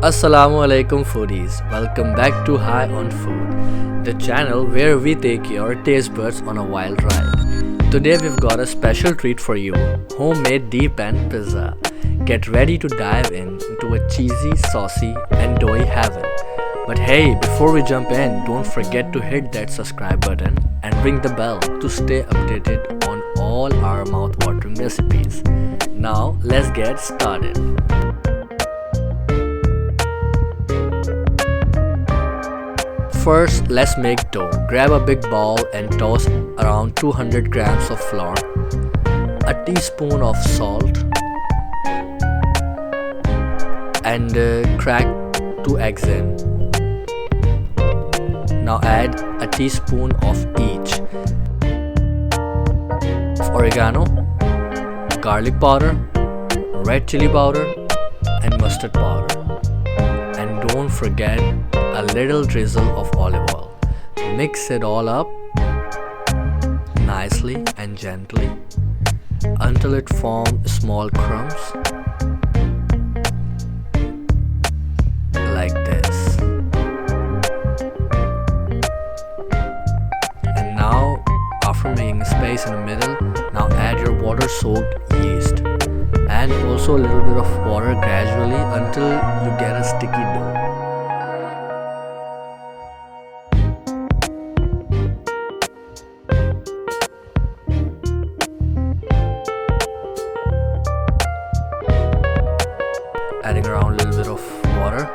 Assalamu alaikum foodies, welcome back to High on Food, the channel where we take your taste buds on a wild ride. Today we've got a special treat for you, homemade deep pan pizza. Get ready to dive into a cheesy, saucy and doughy heaven. But hey, before we jump in, don't forget to hit that subscribe button and ring the bell to stay updated on all our mouth-watering recipes. Now let's get started. First, let's make dough. Grab a big bowl and toss around 200 grams of flour, a teaspoon of salt, and crack 2 eggs in. Now add a teaspoon of each of oregano, garlic powder, red chili powder, and mustard powder. And don't forget a little drizzle of olive oil. Mix it all up nicely and gently until it forms small crumbs like this. And now, after making space in the middle, now add your water soaked yeast and also a little bit of water gradually until you get a sticky dough. Adding around a little bit of water.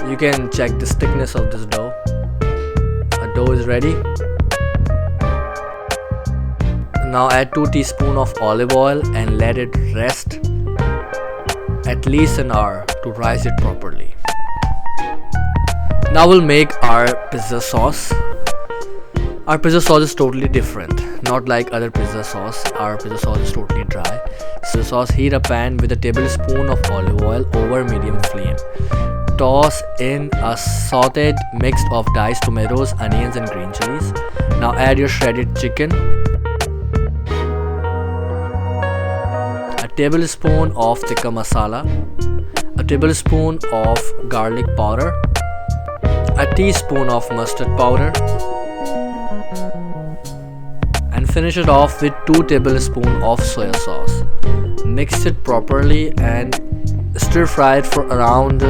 You can check the thickness of this dough. Our dough is ready. Now add 2 teaspoons of olive oil and let it rest at least an hour to rise it properly. Now we'll make our pizza sauce. Our pizza sauce is totally different, not like other pizza sauce. Our pizza sauce is totally dry. So sauce, heat a pan with a tablespoon of olive oil over medium flame. Toss in a sauteed mix of diced tomatoes, onions and green chilies. Now add your shredded chicken, a tablespoon of tikka masala, a tablespoon of garlic powder, a teaspoon of mustard powder, and finish it off with 2 tablespoons of soya sauce. Mix it properly and stir fry it for around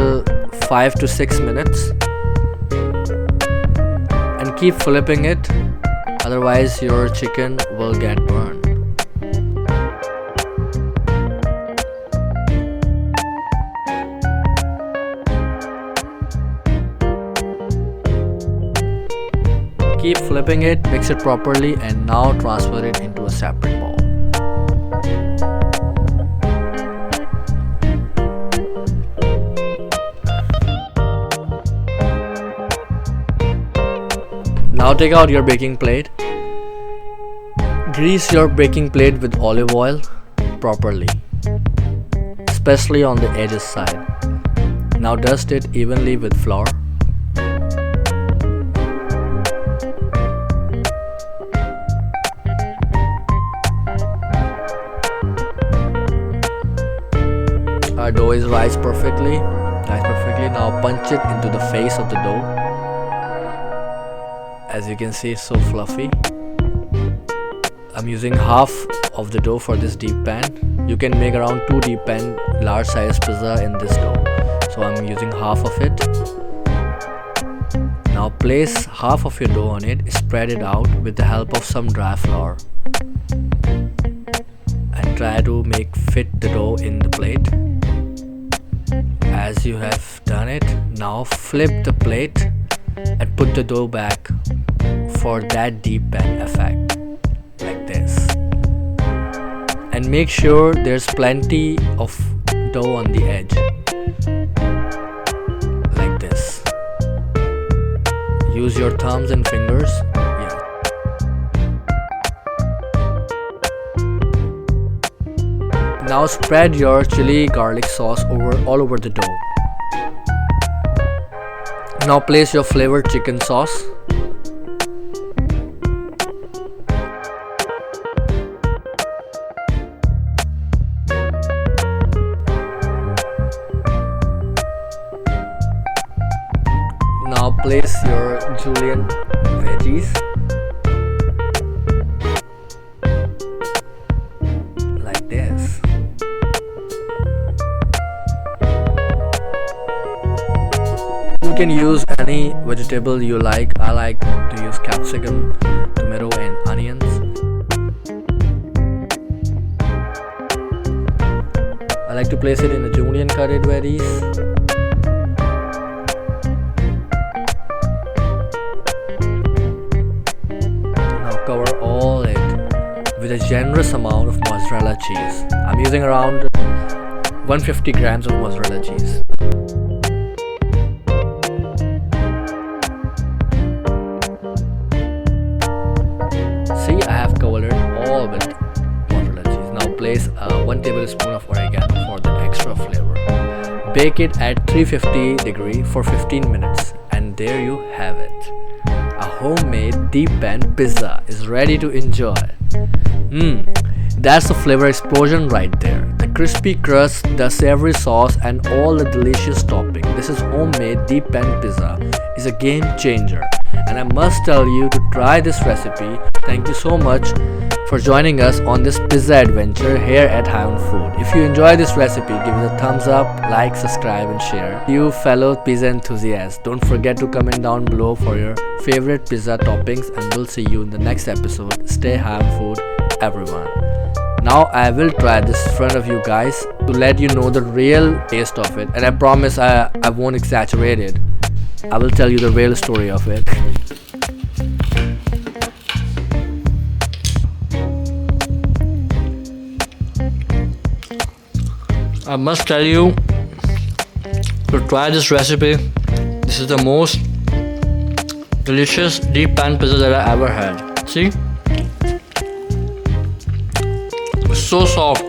5 to 6 minutes and keep flipping it, otherwise your chicken will get burned. Keep flipping it, mix it properly, and now transfer it into a separate bowl. Now take out your baking plate. Grease your baking plate with olive oil properly, especially on the edges side. Now dust it evenly with flour. Our dough is rised perfectly. Now punch it into the face of the dough. As you can see, it's so fluffy. I'm using half of the dough for this deep pan. You can make around 2 deep pan large size pizza in this dough. So I'm using half of it. Now place half of your dough on it, spread it out with the help of some dry flour. And try to make fit the dough in the plate. As you have done it, now flip the plate and put the dough back for that deep pan effect, like this. And make sure there's plenty of dough on the edge, like this. Use your thumbs and fingers. Yeah. Now spread your chili garlic sauce all over the dough. Now place your flavored chicken sauce. Now place your julienne veggies like this. You can use any vegetable you like. I like to use capsicum, tomato and onions. I like to place it in the julienne cutted veggies. Cover all it with a generous amount of mozzarella cheese. I'm using around 150 grams of mozzarella cheese. See, I have covered it all with mozzarella cheese. Now place 1 tablespoon of oregano for the extra flavor. Bake it at 350 degree for 15 minutes, and there you have it. A homemade deep pan pizza is ready to enjoy. That's the flavor explosion right there. The crispy crust, the savory sauce and all the delicious topping. This is homemade deep pan pizza. It's a game changer. And I must tell you to try this recipe. Thank you so much for joining us on this pizza adventure here at High on Food. If you enjoy this recipe, give it a thumbs up, like, subscribe and share. You fellow pizza enthusiasts, don't forget to comment down below for your favorite pizza toppings, and we'll see you in the next episode. Stay high on food, everyone. Now I will try this in front of you guys to let you know the real taste of it, and I promise I won't exaggerate it. I will tell you the real story of it. I must tell you to try this recipe. This is the most delicious deep pan pizza that I ever had. See? It's so soft.